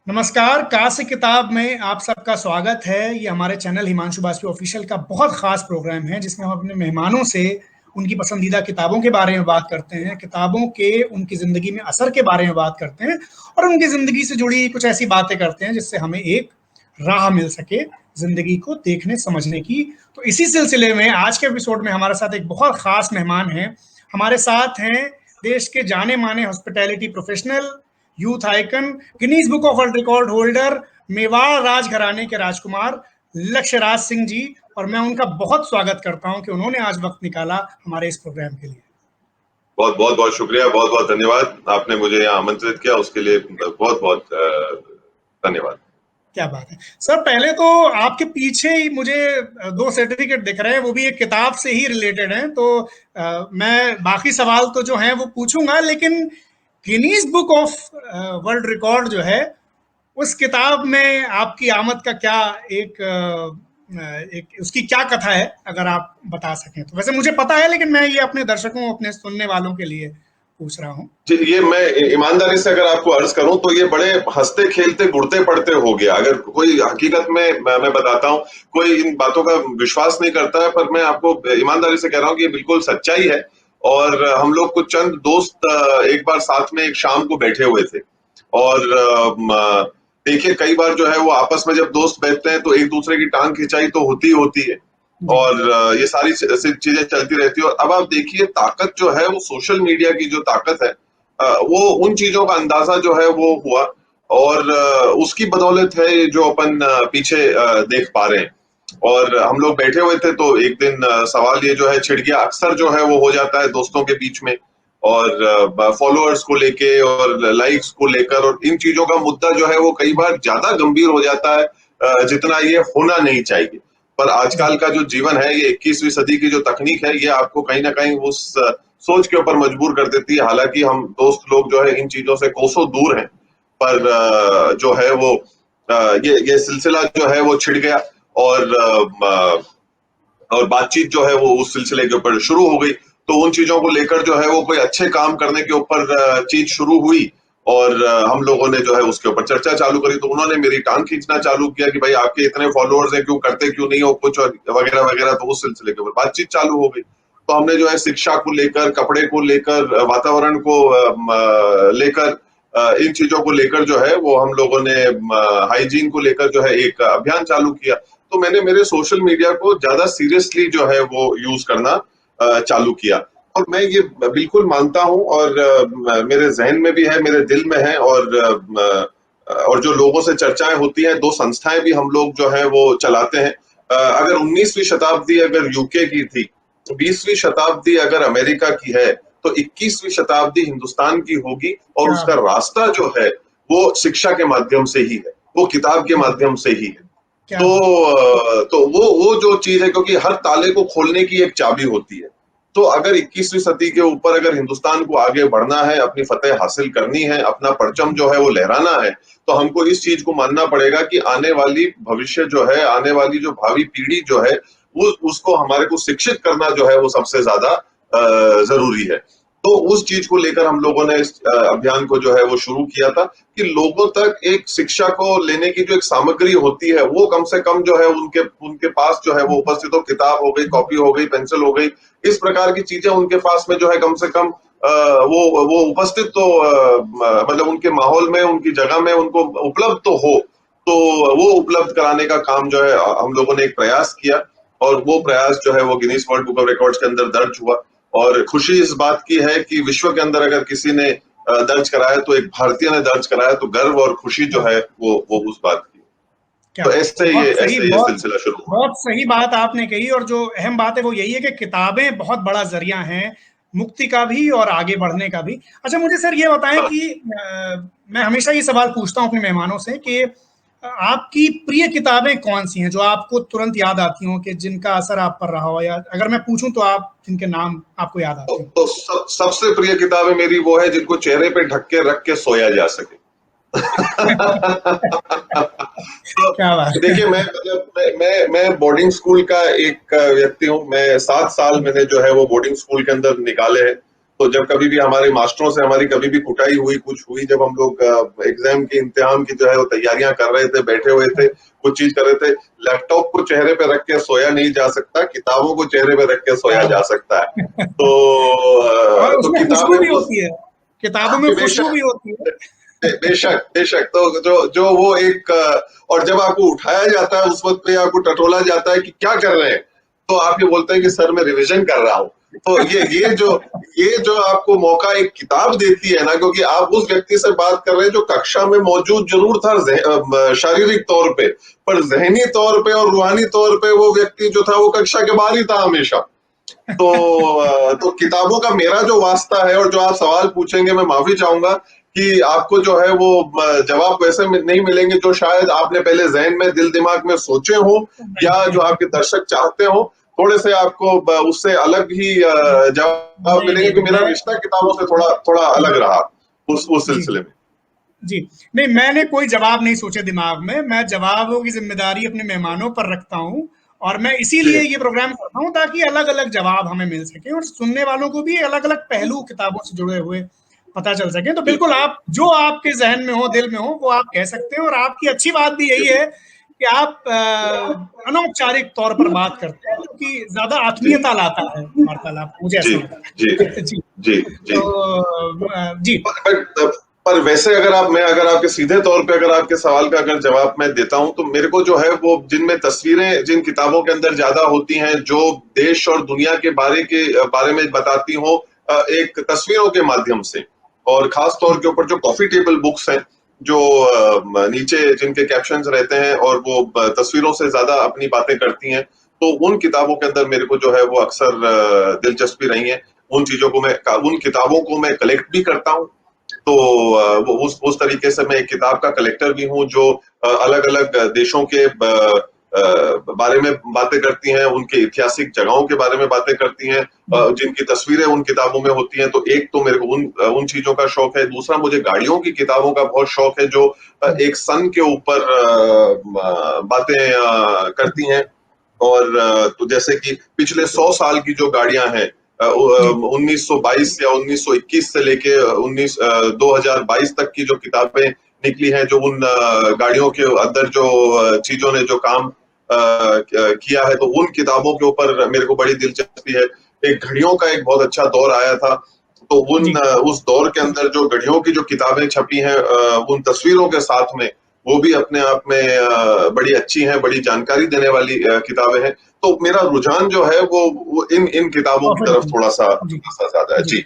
नमस्कार। काश किताब में आप सबका स्वागत है। ये हमारे चैनल हिमांशु बाजपेयी ऑफिशियल का बहुत खास प्रोग्राम है जिसमें हम अपने मेहमानों से उनकी पसंदीदा किताबों के बारे में बात करते हैं, किताबों के उनकी जिंदगी में असर के बारे में बात करते हैं और उनकी जिंदगी से जुड़ी कुछ ऐसी बातें करते हैं जिससे हमें एक राह मिल सके जिंदगी को देखने समझने की। तो इसी सिलसिले में आज के एपिसोड में हमारे साथ एक बहुत खास मेहमान हैं। हमारे साथ हैं देश के जाने माने hospitality professional, youth icon, Guinness book of world record holder, Mewar राजघराने के राजकुमार लक्ष्यराज सिंह जी। और मैं उनका बहुत स्वागत करता हूं कि उन्होंने आज वक्त निकाला हमारे इस प्रोग्राम के लिए। बहुत बहुत बहुत शुक्रिया, बहुत बहुत धन्यवाद। आपने मुझे यहाँ आमंत्रित किया उसके लिए बहुत बहुत धन्यवाद। क्या बात है सर। पहले तो आपके पीछे ही मुझे दो सर्टिफिकेट दिख रहे हैं, वो भी एक किताब से ही रिलेटेड हैं। तो मैं बाकी सवाल तो जो हैं वो पूछूंगा, लेकिन Guinness book of world record जो है उस किताब में आपकी आमद का क्या एक उसकी क्या कथा है, अगर आप बता सकें तो। वैसे मुझे पता है, लेकिन मैं ये अपने दर्शकों, अपने सुनने वालों के लिए पूछ रहा हूँ। जी, ये मैं ईमानदारी से अगर आपको अर्ज करूं तो ये बड़े हंसते खेलते गुड़ते पड़ते हो गया। अगर कोई हकीकत में मैं बताता हूं, कोई इन बातों का विश्वास नहीं करता है, पर मैं आपको ईमानदारी से कह रहा हूं कि ये बिल्कुल सच्चाई है। और हम लोग कुछ चंद दोस्त एक बार साथ में एक शाम को बैठे हुए थे और देखिए, कई बार जो है वो आपस में जब दोस्त बैठते हैं तो एक दूसरे की टांग खिंचाई तो होती ही होती है और ये सारी चीजें चलती रहती है। और अब आप देखिए, ताकत जो है वो सोशल मीडिया की जो ताकत है, वो उन चीजों का अंदाजा जो है वो हुआ और उसकी बदौलत है ये जो अपन पीछे देख पा रहे हैं। और हम लोग बैठे हुए थे तो एक दिन सवाल ये जो है छिड़ गया। अक्सर जो है वो हो जाता है दोस्तों के बीच में, और फॉलोअर्स को लेके और लाइक्स को लेकर, और इन चीजों का मुद्दा जो है वो कई बार ज्यादा गंभीर हो जाता है जितना ये होना नहीं चाहिए। पर आजकल का जो जीवन है, ये 21वीं सदी की जो तकनीक है, ये आपको कहीं ना कहीं उस सोच के ऊपर मजबूर कर देती है। हालांकि हम दोस्त लोग जो है इन चीजों से कोसों दूर हैं, पर जो है वो ये सिलसिला जो है वो छिड़ गया और बातचीत जो है वो उस सिलसिले के ऊपर शुरू हो गई। तो उन चीजों को लेकर जो है वो कोई अच्छे काम करने के ऊपर चीज शुरू हुई और हम लोगों ने जो है उसके ऊपर चर्चा चालू करी। तो उन्होंने मेरी टांग खींचना चालू किया कि भाई, आपके इतने फॉलोअर्स हैं, क्यों करते क्यों नहीं हो कुछ, और वगैरह वगैरह। तो उस सिलसिले के ऊपर बातचीत चालू हो गई। तो हमने जो है शिक्षा को लेकर, कपड़े को लेकर, वातावरण को लेकर, इन चीजों को लेकर जो है वो हम लोगों ने हाइजीन को लेकर जो है एक अभियान चालू किया। तो मैंने मेरे सोशल मीडिया को ज्यादा सीरियसली जो है वो यूज करना चालू किया। और मैं ये बिल्कुल मानता हूं और मेरे जहन में भी है, मेरे दिल में है, और जो लोगों से चर्चाएं होती हैं, दो संस्थाएं भी हम लोग जो है वो चलाते हैं। अगर 19वीं शताब्दी अगर यूके की थी, 20वीं शताब्दी अगर अमेरिका की है, तो 21वीं शताब्दी हिंदुस्तान की होगी। और उसका रास्ता जो है वो शिक्षा के माध्यम से ही है, वो किताब के माध्यम से ही है। तो वो जो चीज है, क्योंकि हर ताले को खोलने की एक चाबी होती है। तो अगर 21वीं सदी के ऊपर अगर हिंदुस्तान को आगे बढ़ना है, अपनी फतेह हासिल करनी है, अपना परचम जो है वो लहराना है, तो हमको इस चीज को मानना पड़ेगा कि आने वाली भविष्य जो है, आने वाली जो भावी पीढ़ी जो है, उसको हमारे को शिक्षित करना जो है वो सबसे ज्यादा जरूरी है। तो उस चीज को लेकर हम लोगों ने इस अभियान को जो है वो शुरू किया था कि लोगों तक एक शिक्षा को लेने की जो एक सामग्री होती है, वो कम से कम जो है उनके पास जो है वो उपस्थित हो। किताब हो गई, कॉपी हो गई, पेंसिल हो गई, इस प्रकार की चीजें उनके पास में जो है कम से कम वो उपस्थित तो मतलब उनके माहौल में, उनकी जगह में उनको उपलब्ध तो हो। तो वो उपलब्ध कराने का काम जो है हम लोगों ने एक प्रयास किया, और वो प्रयास जो है वो Guinness world book of records के अंदर दर्ज हुआ। और खुशी इस बात की है कि विश्व के अंदर अगर किसी ने दर्ज कराया, तो एक भारतीय ने दर्ज कराया, तो गर्व और खुशी जो है वो उस बात की। तो ऐसे ये सिलसिला शुरू हुआ। बहुत सही बात आपने कही, और जो अहम बात है वो यही है कि किताबें बहुत बड़ा जरिया हैं मुक्ति का भी और आगे बढ़ने का भी। अच्छा, मुझे सर ये बताएं कि मैं हमेशा ये सवाल पूछता हूं अपने मेहमानों से कि आपकी प्रिय किताबें कौन सी हैं जो आपको तुरंत याद आती हो, कि जिनका असर आप पर रहा हो, या अगर मैं पूछूं तो आप जिनके नाम आपको याद आते हो। तो सबसे प्रिय किताबें मेरी वो है जिनको चेहरे पे ढक के रख के सोया जा सके। तो देखिए, मैं बोर्डिंग स्कूल का एक व्यक्ति हूँ। मैं 7 साल मैंने जो है वो बोर्डिंग स्कूल के अंदर निकाले हैं, तो जब कभी भी हमारे मास्टरों से हमारी कभी भी कुटाई हुई, कुछ हुई, जब हम लोग एग्जाम की इम्तिहान की जो है वो तैयारियां कर रहे थे, बैठे हुए थे, कुछ चीज कर रहे थे, लैपटॉप को चेहरे पे रख के सोया नहीं जा सकता, किताबों को चेहरे पे रख के सोया क्या जा बात सकता है। है। और तो उसमें खुशबू किताबें भी उस होती है, किताबों में खुशबू बेशक भी होती है। बेशक बेशक, तो जो जो वो एक और जब आपको उठाया जाता है उस वक्त पे आपको टटोला जाता है कि क्या कर रहे हैं, तो आप ये बोलते हैं कि सर मैं रिवीजन कर रहा हूँ। तो ये जो आपको मौका एक किताब देती है ना, क्योंकि आप उस व्यक्ति से बात कर रहे हैं जो कक्षा में मौजूद जरूर था शारीरिक तौर पे, पर जहनी तौर पे और रूहानी तौर पे वो व्यक्ति जो था वो कक्षा के बाहर ही था हमेशा। तो किताबों का मेरा जो वास्ता है, और जो आप सवाल पूछेंगे मैं माफी चाहूंगा कि आपको जो है वो जवाब वैसे नहीं मिलेंगे जो शायद आपने पहले जहन में दिल दिमाग में सोचे हो, या जो आपके दर्शक चाहते हो। थोड़े से आपको उससे अलग ही जवाब नहीं मिलेंगे, नहीं, कि मेरा मैं रिश्ता किताबों से थोड़ा थोड़ा अलग रहा उस जी सिलसिले जी में। जी, नहीं मैंने कोई जवाब नहीं सोचे दिमाग में, मैं जवाबों की जिम्मेदारी अपने मेहमानों पर रखता हूँ। और मैं जी इसीलिए ये प्रोग्राम करता हूँ ताकि अलग अलग जवाब हमें मिल सके और सुनने वालों को भी अलग अलग पहलू किताबों से जुड़े हुए पता चल सके। तो जी बिल्कुल आप जो आपके जहन में हो, दिल में हो, वो आप कह सकते हैं। और आपकी अच्छी बात भी यही जी है कि आप अनौपचारिक तौर पर बात करते हैं, जो कि ज्यादा जी आत्मीयता लाता है वार्तालाप, मुझे जी ऐसा लगता जी है। जी। जी जी। तो जी पर वैसे अगर आपके सीधे तौर पे अगर आपके सवाल का अगर जवाब मैं देता हूं, तो मेरे को जो है वो जिनमें तस्वीरें जिन किताबों के अंदर ज्यादा होती हैं, जो देश और दुनिया के बारे में बताती हो, एक तस्वीरों के माध्यम से, और खास तौर के ऊपर जो कॉफी टेबल बुक्स हैं, जो नीचे जिनके कैप्शंस रहते हैं और वो तस्वीरों से ज्यादा अपनी बातें करती हैं, तो उन किताबों के अंदर मेरे को जो है वो अक्सर दिलचस्पी रही है। उन किताबों को मैं कलेक्ट भी करता हूँ। तो वो उस तरीके से मैं एक किताब का कलेक्टर भी हूँ, जो अलग अलग देशों के बारे में बातें करती हैं, उनके ऐतिहासिक जगहों के बारे में बातें करती हैं, जिनकी तस्वीरें उन किताबों में होती हैं। तो एक तो मेरे को उन चीजों का शौक है। दूसरा, मुझे गाड़ियों की किताबों का बहुत शौक है, जो एक सन के ऊपर बातें करती हैं। और तो जैसे कि पिछले 100 साल की जो गाड़ियां हैं, जी 1922 या 1921 से लेके 2022 तक की जो किताबें निकली हैं, जो उन गाड़ियों के अंदर जो चीजों ने जो काम किया है, तो उन किताबों के ऊपर मेरे को बड़ी दिलचस्पी है। एक घड़ियों का एक बहुत अच्छा दौर आया था, तो जी उस दौर के अंदर जो घड़ियों की जो किताबें छपी हैं, उन तस्वीरों के साथ में, वो भी अपने आप में बड़ी अच्छी हैं, बड़ी जानकारी देने वाली किताबें हैं। तो मेरा रुझान जो है वो इन इन किताबों की तरफ जी जी थोड़ा सा ज्यादा है। जी। जी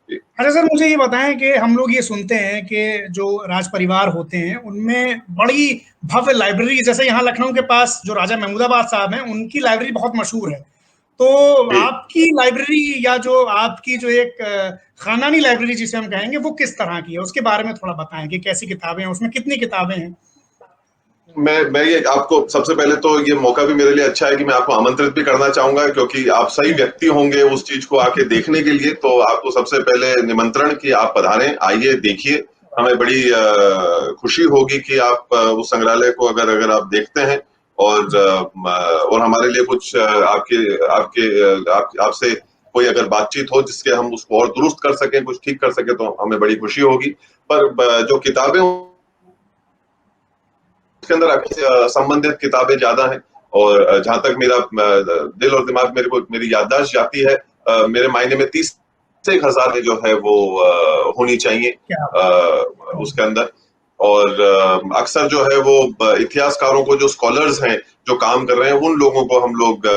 जी अच्छा सर, मुझे ये बताएं कि हम लोग ये सुनते हैं कि जो राज परिवार होते हैं उनमें बड़ी भव्य लाइब्रेरी, जैसे यहाँ लखनऊ के पास जो राजा महमूदाबाद साहब हैं उनकी लाइब्रेरी बहुत मशहूर है। तो जी। आपकी लाइब्रेरी या जो आपकी जो एक खानदानी लाइब्रेरी जिसे हम कहेंगे, वो किस तरह की है, उसके बारे में थोड़ा बताएं कि कैसी किताबें हैं, उसमें कितनी किताबें हैं। मैं ये आपको सबसे पहले तो ये मौका भी मेरे लिए अच्छा है कि मैं आपको आमंत्रित भी करना चाहूंगा, क्योंकि आप सही व्यक्ति होंगे उस चीज को आके देखने के लिए। तो आपको सबसे पहले निमंत्रण कि आप पधारें, आइए, देखिए। हमें बड़ी खुशी होगी कि आप उस संग्रहालय को अगर अगर आप देखते हैं, और जी और हमारे लिए कुछ आपके आपके आपसे कोई अगर बातचीत हो जिसके हम उसको और दुरुस्त कर सकें, कुछ ठीक कर सके, तो हमें बड़ी खुशी होगी। पर जो किताबें उसके अंदर आपसे संबंधित किताबें ज्यादा हैं। और जहां तक मेरा दिल और दिमाग मेरी याददाश्त जाती है, मेरे मायने में 30 से 1,000 जो है वो होनी चाहिए क्या उसके अंदर। और अक्सर जो है वो इतिहासकारों को, जो स्कॉलर्स हैं, जो काम कर रहे हैं, उन लोगों को हम लोग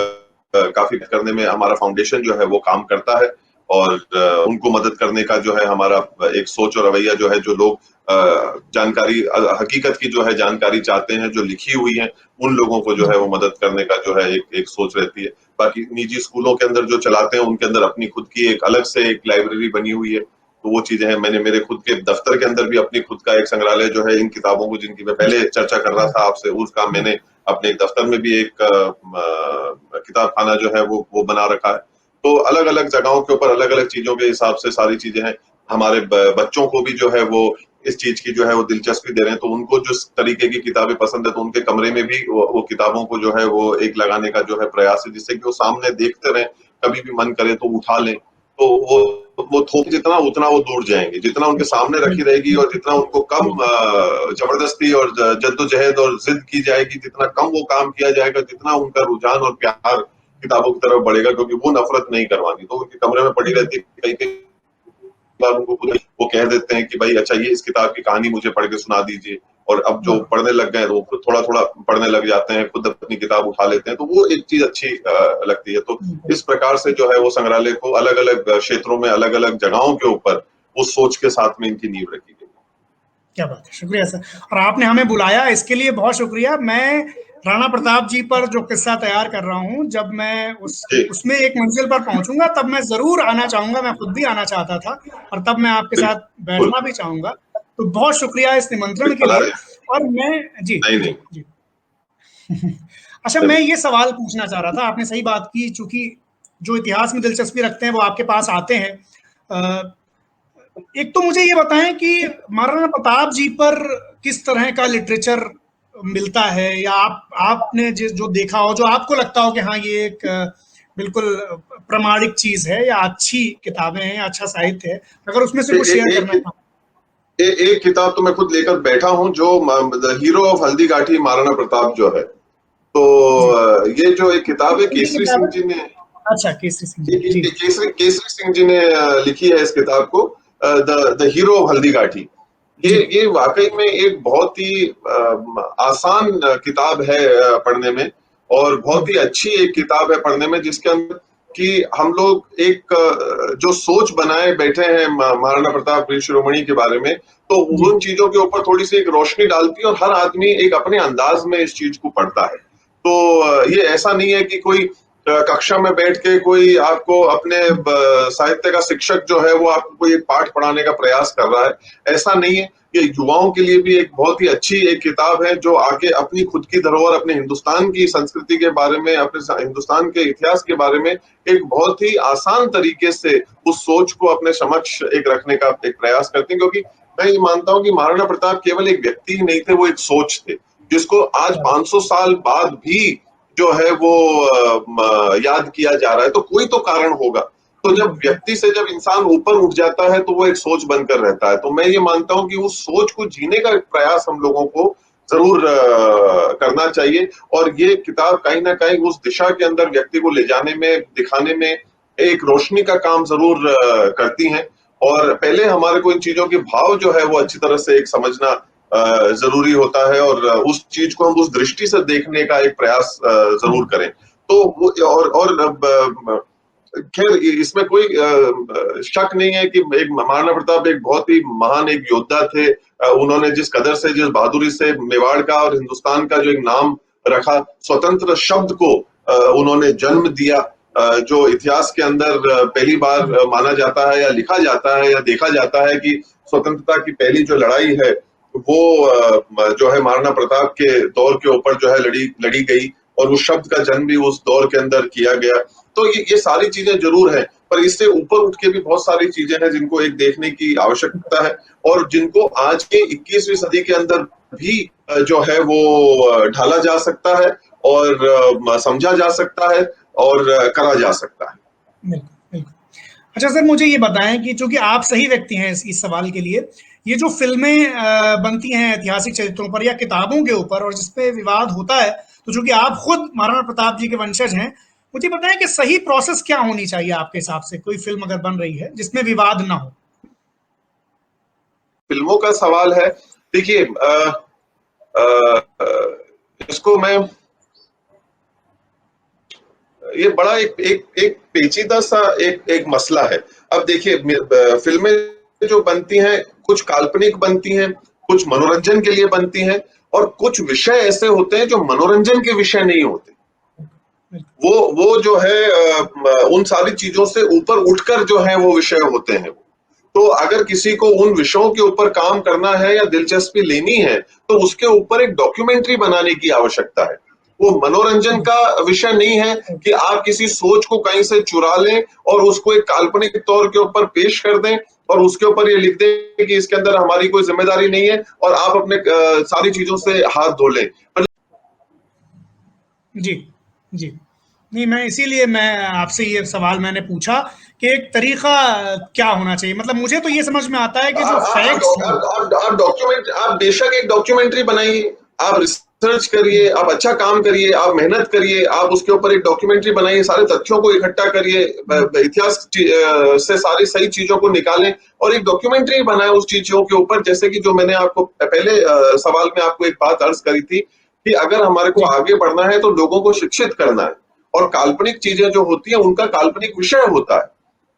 काफी करने में हमारा फाउंडेशन जो है वो काम करता है। और उनको मदद करने का जो है हमारा एक सोच और रवैया जो है, जो लोग जानकारी, हकीकत की जो है जानकारी चाहते हैं, जो लिखी हुई है, उन लोगों को जो है वो मदद करने का जो है एक सोच रहती है। बाकी निजी स्कूलों के अंदर जो चलाते हैं, उनके अंदर अपनी खुद की एक अलग से एक लाइब्रेरी बनी हुई है। तो वो चीजें हैं। मैंने मेरे खुद के दफ्तर के अंदर भी अपनी खुद का एक संग्रहालय जो है इन किताबों को, जिनकी मैं पहले चर्चा कर रहा था आपसे, उसका मैंने अपने दफ्तर में भी एक किताब खाना जो है वो बना रखा है। तो अलग अलग जगहों के ऊपर अलग अलग चीजों के हिसाब से सारी चीजें हैं। हमारे बच्चों को भी जो है वो इस चीज की जो है वो दिलचस्पी दे रहे हैं, तो उनको जिस तरीके की किताबें पसंद है, तो उनके कमरे में भी वो किताबों को जो है वो एक लगाने का जो है प्रयास है, जिससे कि वो सामने देखते रहें, कभी भी मन करे तो उठा लें। तो वो वो थोक जितना उतना वो दूर जाएंगे, जितना उनके सामने रखी रहेगी और जितना उनको कम जबरदस्ती और जद्दोजहद और जिद की जाएगी, जितना कम वो काम किया जाएगा, जितना उनका रुझान और प्यार किताबों की तरफ बढ़ेगा, क्योंकि वो नफरत नहीं करवानी। तो उनके कमरे में पड़ी रहती है, कई बार उनको वो कह देते हैं कि भाई अच्छा ये इस किताब की कहानी मुझे पढ़ के सुना दीजिए, और अब जो पढ़ने लग गए तो वो खुद थोड़ा थोड़ा पढ़ने लग जाते हैं, खुद अपनी किताब उठा लेते हैं, तो वो एक चीज अच्छी लगती है। तो इस प्रकार से जो है वो संग्रहालय को अलग अलग क्षेत्रों में, अलग अलग जगहों के ऊपर उस सोच के साथ में इनकी नींव रखी गई। क्या बात है, शुक्रिया सर। और आपने हमें बुलाया इसके लिए बहुत शुक्रिया। मैं राणा प्रताप जी पर जो किस्सा तैयार कर रहा हूँ, जब मैं उसमें एक मंजिल पर पहुंचूंगा तब मैं जरूर आना चाहूंगा। मैं खुद भी आना चाहता था और तब मैं आपके साथ बैठना भी चाहूंगा। तो बहुत शुक्रिया इस निमंत्रण के लिए। और मैं जी नहीं जी नहीं जी अच्छा, मैं ये सवाल पूछना चाह रहा था। आपने सही बात की, चूंकि जो इतिहास में दिलचस्पी रखते हैं वो आपके पास आते हैं। एक तो मुझे ये बताएं कि महाराणा प्रताप जी पर किस तरह का लिटरेचर मिलता है, या आपने जो देखा हो, जो आपको लगता हो कि हाँ ये एक बिल्कुल प्रामाणिक चीज है, या अच्छी किताबें हैं, या अच्छा साहित्य है, अगर उसमें से कुछ शेयर करना चाहो। एक किताब तो मैं खुद लेकर बैठा हूं, जो the hero of Haldighati Maharana Pratap जो है। तो ये जो एक किताब है, कौन सी केसरी किताब सिंह है? जी ने, अच्छा, केसरी सिंह जी, जी। केसरी सिंह जी ने लिखी है इस किताब को, द हीरो ऑफ हल्दीघाटी। ये वाकई में एक बहुत ही आसान किताब है पढ़ने में, और बहुत ही अच्छी एक किताब है पढ़ने में, जिसके अंदर कि हम लोग एक जो सोच बनाए बैठे हैं महाराणा प्रताप वीर शिरोमणि के बारे में, तो उन चीजों के ऊपर थोड़ी सी एक रोशनी डालती है, और हर आदमी एक अपने अंदाज में इस चीज को पढ़ता है। तो ये ऐसा नहीं है कि कोई कक्षा में बैठ के कोई आपको अपने साहित्य का शिक्षक जो है वो आपको कोई एक पाठ पढ़ाने का प्रयास कर रहा है, ऐसा नहीं है। ये युवाओं के लिए भी एक बहुत ही अच्छी एक किताब है, जो आके अपनी खुद की धरोहर, अपने हिंदुस्तान की संस्कृति के बारे में, अपने हिंदुस्तान के इतिहास के बारे में एक बहुत ही आसान तरीके से उस सोच को अपने समक्ष एक रखने का एक प्रयास करते हैं। क्योंकि मैं ये मानता हूं कि महाराणा प्रताप केवल एक व्यक्ति ही नहीं थे, वो एक सोच थे, जिसको आज 500 साल बाद भी जो है वो याद किया जा रहा है। तो कोई तो कारण होगा। तो जब व्यक्ति से जब इंसान ऊपर उठ जाता है तो वो एक सोच बनकर रहता है। तो मैं ये मानता हूं कि उस सोच को जीने का प्रयास हम लोगों को जरूर करना चाहिए, और ये किताब कहीं ना कहीं उस दिशा के अंदर व्यक्ति को ले जाने में, दिखाने में एक रोशनी का काम जरूर करती हैं। और पहले हमारे को इन चीजों के भाव जो है वो अच्छी तरह से एक समझना जरूरी होता है, और उस चीज को हम उस दृष्टि से देखने का एक प्रयास जरूर करें। तो और खैर इसमें कोई शक नहीं है कि एक महाराणा प्रताप एक बहुत ही महान एक योद्धा थे। उन्होंने जिस कदर से, जिस बहादुरी से मेवाड़ का और हिंदुस्तान का जो एक नाम रखा, स्वतंत्र शब्द को उन्होंने जन्म दिया, जो इतिहास के अंदर पहली बार माना जाता है, या लिखा जाता है, या देखा जाता है कि स्वतंत्रता की पहली जो लड़ाई है वो जो है महाराणा प्रताप के दौर के ऊपर जो है लड़ी गई, और उस शब्द का जन्म भी उस दौर के अंदर किया गया। तो ये सारी चीजें जरूर है, पर इससे ऊपर उठ के भी बहुत सारी चीजें हैं जिनको एक देखने की आवश्यकता है, और जिनको आज के 21वीं सदी के अंदर भी जो है वो ढाला जा सकता है, और समझा जा सकता है, और करा जा सकता है। बिल्कुल, बिल्कुल। अच्छा सर, मुझे ये बताएं कि चूंकि आप सही व्यक्ति हैं इस सवाल के लिए, ये जो फिल्में बनती हैं ऐतिहासिक चरित्रों पर या किताबों के ऊपर, और जिसपे विवाद होता है, तो चूंकि आप खुद महाराणा प्रताप जी के वंशज हैं, मुझे बताएं कि सही प्रोसेस क्या होनी चाहिए आपके हिसाब से, कोई फिल्म अगर बन रही है जिसमें विवाद ना हो। फिल्मों का सवाल है, देखिए इसको मैं, ये बड़ा एक पेचीदा सा एक मसला है। अब देखिए फिल्में जो बनती हैं, कुछ काल्पनिक बनती हैं, कुछ मनोरंजन के लिए बनती हैं, और कुछ विषय ऐसे होते हैं जो मनोरंजन के विषय नहीं होते। वो जो है उन सारी चीजों से ऊपर उठकर जो है वो विषय होते हैं। तो अगर किसी को उन विषयों के ऊपर काम करना है या दिलचस्पी लेनी है, तो उसके ऊपर एक डॉक्यूमेंट्री बनाने की आवश्यकता है। वो मनोरंजन का विषय नहीं है कि आप किसी सोच को कहीं से चुरा लें और उसको एक काल्पनिक तौर के ऊपर पेश कर दें, और उसके ऊपर ये लिख दें कि इसके अंदर हमारी कोई जिम्मेदारी नहीं है, और आप अपने सारी चीजों से हाथ धो लें। जी, जी। नहीं, मैं इसीलिए मैं आपसे ये सवाल मैंने पूछा कि एक तरीका क्या होना चाहिए। मतलब मुझे तो ये समझ में आता है कि जो फैक्ट्स हैं। आप डॉक्यूमेंट, आप बेशक एक डॉक्यूमेंट्री बनाइए, आप रिसर्च करिए, आप अच्छा काम करिए, आप मेहनत करिए, आप उसके ऊपर एक डॉक्यूमेंट्री बनाइए, सारे तथ्यों को इकट्ठा करिए, इतिहास से सारी सही चीजों को निकालें और एक डॉक्यूमेंट्री बनाए उस चीजों के ऊपर। जैसे कि जो मैंने आपको पहले सवाल में आपको एक बात अर्ज करी थी कि अगर हमारे को जी, आगे बढ़ना है तो लोगों को शिक्षित करना है, और काल्पनिक चीजें जो होती है उनका काल्पनिक विषय होता है,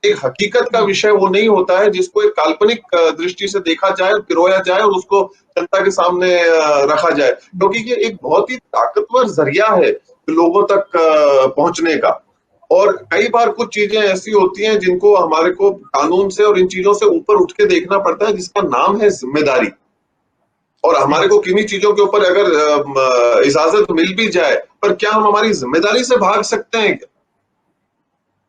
एक हकीकत का बिल्कुल, विषय वो नहीं होता है जिसको एक काल्पनिक दृष्टि से देखा जाए, पिरोया जाए और उसको जनता के सामने रखा जाए, क्योंकि ये एक बहुत ही ताकतवर जरिया है लोगों तक पहुंचने का। और कई बार कुछ चीजें ऐसी होती हैं जिनको हमारे को कानून से और इन चीजों से ऊपर उठ के देखना पड़ता है, जिसका नाम है जिम्मेदारी। और सही, हमारे को किन्हीं चीजों के ऊपर अगर इजाजत मिल भी जाए, पर क्या हम हमारी जिम्मेदारी से भाग सकते हैं?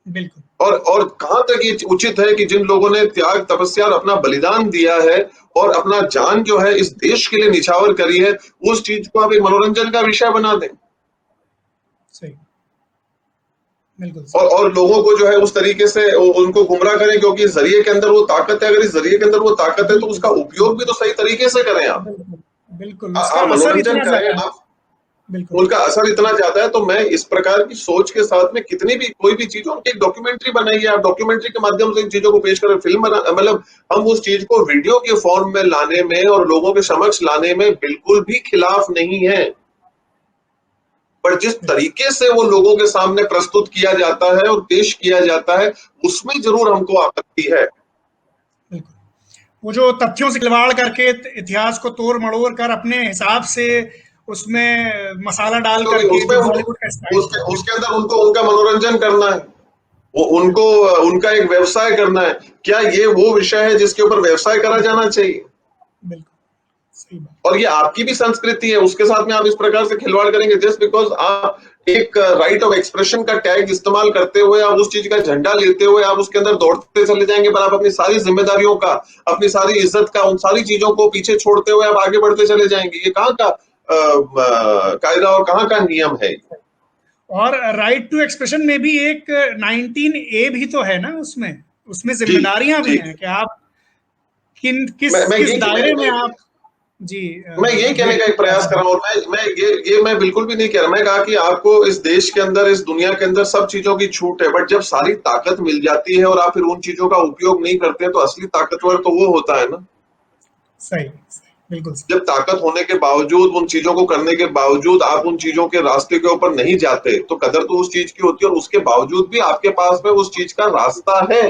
बिल्कुल, और कहां तक ये उचित है कि जिन लोगों ने त्याग, तपस्या और अपना बलिदान दिया है और अपना जान जो है इस देश के लिए निछावर करी है, उस चीज को आप एक मनोरंजन का विषय बना दें सही, बिल्कुल सही, और लोगों को जो है उस तरीके से उनको गुमराह करें, क्योंकि इस जरिए के अंदर वो ताकत है। अगर इस जरिए के अंदर वो ताकत है तो बिल्कुल, उसका उपयोग भी तो सही तरीके से करें आप। बिल्कुल, बिल्कुल, उसका आप असर मनोरंजन इतना करें, ज़्यादा है। आप बिल्कुल, उनका असर इतना ज्यादा है। तो मैं इस प्रकार की सोच के साथ में कितनी भी कोई भी चीज हो, एक डॉक्यूमेंट्री बनाइए, आप डॉक्यूमेंट्री के माध्यम से इन चीजों को पेश करें, फिल्म बना, मतलब हम उस चीज को वीडियो के फॉर्म में लाने में और लोगों के समक्ष लाने में बिल्कुल भी खिलाफ नहीं है, पर जिस बिल्कुल, तरीके से वो लोगों के सामने प्रस्तुत किया जाता है और पेश किया जाता है, उसमें जरूर हमको आपत्ति है। बिल्कुल। वो जो तथ्यों से खिलवाड़ करके इतिहास को तोड़-मड़ोड़ कर अपने हिसाब से उसमें मसाला डाल क्योंकि करके उसमें जो उनको बॉलीवुड का स्टाइल है। उसके अंदर उनको उनका मनोरंजन करना है, वो उनको उनका एक व्यवसाय करना है। क्या ये वो विषय है जिसके ऊपर व्यवसाय करा बिल्कुल, जाना चाहिए? बिल्कुल, सही बात। और ये आपकी भी संस्कृति है, उसके साथ में आप इस प्रकार से खिलवाड़ करेंगे जस्ट बिकॉज आप एक राइट ऑफ एक्सप्रेशन का टैग इस्तेमाल करते हुए, आप उस चीज का झंडा लेते हुए आप उसके अंदर दौड़ते चले जाएंगे, पर आप अपनी सारी जिम्मेदारियों का, अपनी सारी इज्जत का, उन सारी चीजों को पीछे छोड़ते हुए आप आगे बढ़ते चले जाएंगे। ये कहाँ का कायदा और कहाँ का नियम है? और राइट टू एक्सप्रेशन में भी एक 19 ए भी तो है ना उसमें। उसमें जी, जिम्मेदारियां भी जी। हैं कि आप किस मैं किस ये दायरे में आप। जी, मैं यही कहने का व्यक्ति एक को प्रयास आगे कर रहा बढ़ा। हूँ, और मैं बिल्कुल भी नहीं कह रहा। मैं कहा कि आपको इस देश के अंदर, इस दुनिया के अंदर सब चीजों की छूट है, बट जब सारी ताकत मिल जाती है और आप फिर उन चीजों का उपयोग नहीं करते हैं, तो असली ताकतवर तो वो होता है ना, सही, सही, बिल्कुल सही। जब ताकत होने के बावजूद, उन चीजों को करने के बावजूद आप उन चीजों के रास्ते के ऊपर नहीं जाते, तो कदर तो उस चीज की होती है, और उसके बावजूद भी आपके पास में उस चीज का रास्ता है।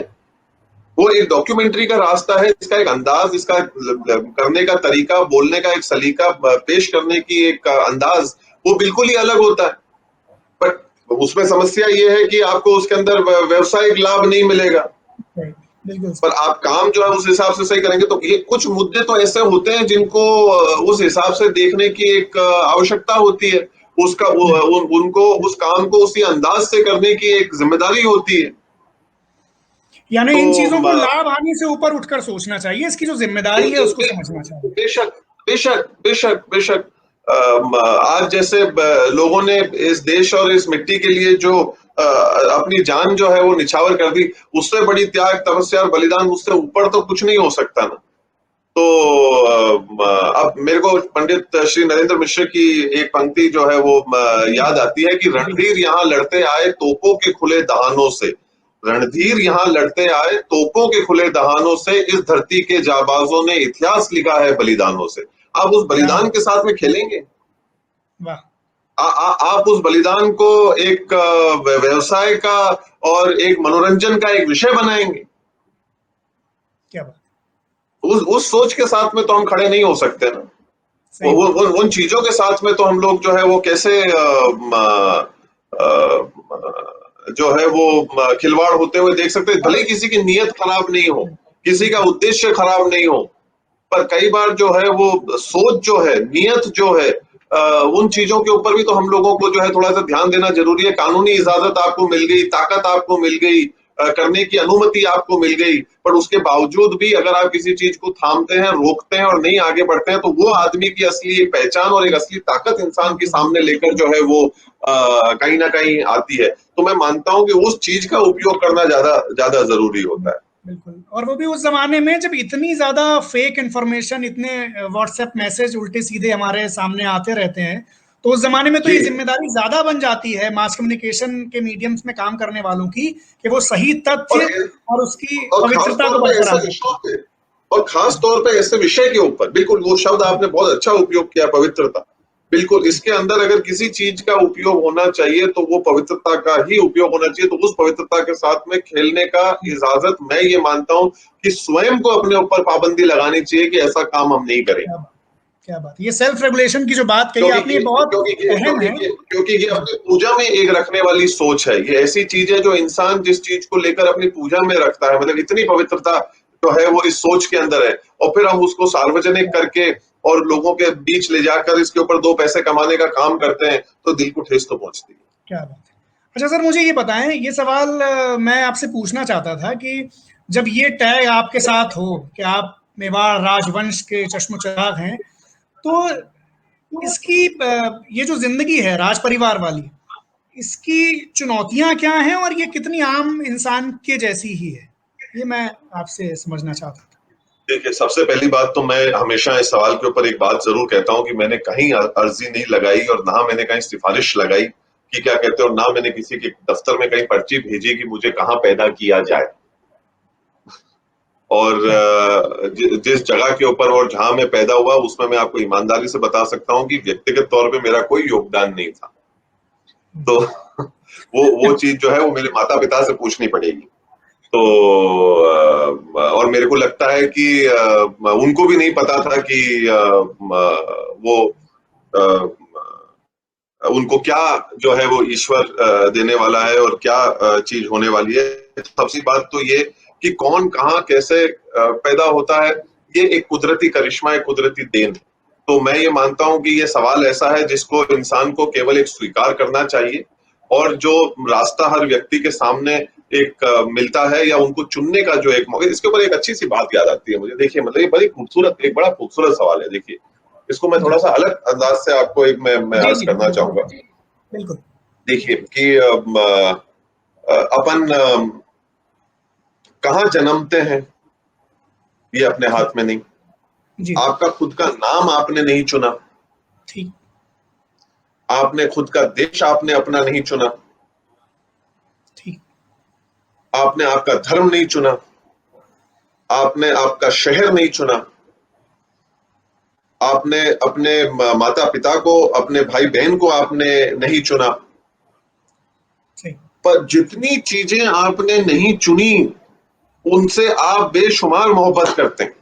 वो एक डॉक्यूमेंट्री का रास्ता है, इसका एक अंदाज, इसका करने का तरीका, बोलने का एक सलीका, पेश करने की एक अंदाज, वो बिल्कुल ही अलग होता है। बट उसमें समस्या ये है कि आपको उसके अंदर व्यवसायिक लाभ नहीं मिलेगा, सही, बिल्कुल पर सही। आप काम जो है उस हिसाब से सही करेंगे। तो ये कुछ मुद्दे तो ऐसे होते हैं जिनको उस हिसाब से देखने की एक आवश्यकता होती है, उसका बिल्कुल। उनको उस काम को उसी अंदाज से करने की एक जिम्मेदारी होती है। यानी तो इन चीजों को लाभ हानि से ऊपर उठकर सोचना चाहिए, इसकी जो जिम्मेदारी है उसको समझना चाहिए। बेशक, बेशक, बेशक, बेशक। आज जैसे लोगों ने इस देश और इस मिट्टी के लिए जो अपनी जान जो है वो निछावर कर दी, उससे बड़ी त्याग, तपस्या और बलिदान, उससे ऊपर तो कुछ नहीं हो सकता ना। तो अब मेरे को पंडित श्री नरेंद्र मिश्र की एक पंक्ति जो है वो जी, याद आती है कि जी, रणधीर यहाँ लड़ते आए तोपों के खुले दहानों से, रणधीर यहाँ लड़ते आए तोपों के खुले दहानों से, इस धरती के जाबाजों ने इतिहास लिखा है बलिदानों से। आप उस क्या बलिदान बात, के साथ में खेलेंगे, वाह, आप उस बलिदान को एक व्यवसाय का और एक मनोरंजन का एक विषय बनाएंगे। क्या बात, उस सोच के साथ में तो हम खड़े नहीं हो सकते ना। सही बात। उन चीजों के साथ में तो हम लोग जो है वो कैसे जो है वो खिलवाड़ होते हुए देख सकते हैं। भले ही किसी की नीयत खराब नहीं हो, किसी का उद्देश्य खराब नहीं हो, पर कई बार जो है वो सोच जो है, नियत जो है, उन चीजों के ऊपर भी तो हम लोगों को जो है थोड़ा सा ध्यान देना जरूरी है। कानूनी इजाजत आपको मिल गई, ताकत आपको मिल गई, करने की अनुमति आपको मिल गई, पर उसके बावजूद भी अगर आप किसी चीज को थामते हैं, रोकते हैं और नहीं आगे बढ़ते हैं, तो वो आदमी की असली एक पहचान और एक असली ताकत इंसान के सामने लेकर जो है वो कहीं ना कहीं आती है। तो मैं मानता हूं कि उस चीज का उपयोग करना ज्यादा ज्यादा जरूरी होता है। बिल्कुल, और वो भी उस जमाने में जब इतनी ज्यादा फेक इंफॉर्मेशन, इतने व्हाट्सएप मैसेज उल्टे सीधे हमारे सामने आते रहते हैं, तो उस जमाने में तो जी। ये जिम्मेदारी ज्यादा बन जाती है मास कम्युनिकेशन के मीडियम्स में काम करने वालों की, कि वो सही और तथ्य और उसकी और खास पवित्रता तौर को पे ऐसे बरकरार विषयों रखें। पे और खास तौर पे ऐसे विषय के ऊपर, बिल्कुल वो शब्द आपने बहुत अच्छा उपयोग किया, पवित्रता। बिल्कुल, इसके अंदर अगर किसी चीज का उपयोग होना चाहिए तो वो पवित्रता का ही उपयोग होना चाहिए। तो उस पवित्रता के साथ में खेलने का इजाजत मैं ये मानता हूं कि स्वयं को अपने ऊपर पाबंदी लगानी चाहिए कि ऐसा काम हम नहीं करेंगे। क्या बात, क्या बात, ये सेल्फ रेगुलेशन की जो बात कही क्योंकि आपने, ये ये बहुत क्योंकि ये अहम क्योंकि है। ये क्योंकि ये जी, अपनी पूजा में एक रखने वाली सोच है। ये ऐसी चीज है जो इंसान जिस चीज को लेकर अपनी पूजा में रखता है, मतलब इतनी पवित्रता जो है वो इस सोच के अंदर है, और फिर हम उसको सार्वजनिक करके और लोगों के बीच ले जाकर इसके ऊपर दो पैसे कमाने का काम करते हैं, तो दिल को ठेस तो पहुंचती है। क्या बात है। अच्छा सर, मुझे ये बताएं, ये सवाल मैं आपसे पूछना चाहता था कि जब ये टैग आपके साथ हो कि आप मेवाड़ राजवंश के चश्मो चिराग हैं, तो इसकी ये जो जिंदगी है राज परिवार वाली, इसकी चुनौतियां क्या हैं और ये कितनी आम इंसान के जैसी ही है, ये मैं आपसे समझना चाहता था। देखिए, सबसे पहली बात तो मैं हमेशा इस सवाल के ऊपर एक बात जरूर कहता हूं कि मैंने कहीं अर्जी नहीं लगाई और ना मैंने कहीं सिफारिश लगाई कि क्या कहते हो, ना मैंने किसी के दफ्तर में कहीं पर्ची भेजी कि मुझे कहाँ पैदा किया जाए। और क्या जिस जगह के ऊपर और जहां मैं पैदा हुआ उसमें मैं आपको ईमानदारी से बता सकता हूं कि व्यक्तिगत तौर पे मेरा कोई योगदान नहीं था। तो वो चीज जो है वो मेरे माता पिता से पूछनी पड़ेगी। तो और मेरे को लगता है कि उनको भी नहीं पता था कि वो उनको क्या जो है वो ईश्वर देने वाला है और क्या चीज होने वाली है। सबसे बात तो ये कि कौन कहाँ कैसे पैदा होता है, ये एक कुदरती करिश्मा, एक कुदरती देन। तो मैं ये मानता हूं कि ये सवाल ऐसा है जिसको इंसान को केवल एक स्वीकार करना चाहिए, और जो रास्ता हर व्यक्ति के सामने एक मिलता है या उनको चुनने का जो एक मौका, इसके ऊपर एक अच्छी सी बात याद आती है मुझे। देखिए, मतलब ये बड़ी खूबसूरत, एक बड़ा खूबसूरत सवाल है। देखिए, इसको मैं जी थोड़ा सा अलग अंदाज से आपको एक मैं जी अर्ज जी करना चाहूंगा। बिल्कुल। देखिए कि अपन कहाँ जन्मते हैं ये अपने ठीक। हाथ में नहीं। जी। आपका खुद का नाम आपने नहीं चुना, ठीक। आपने खुद का देश आपने अपना नहीं चुना, ठीक। आपने आपका धर्म नहीं चुना, आपने आपका शहर नहीं चुना, आपने अपने माता पिता को, अपने भाई बहन को आपने नहीं चुना। सही। पर जितनी चीजें आपने नहीं चुनी उनसे आप बेशुमार मोहब्बत करते हैं।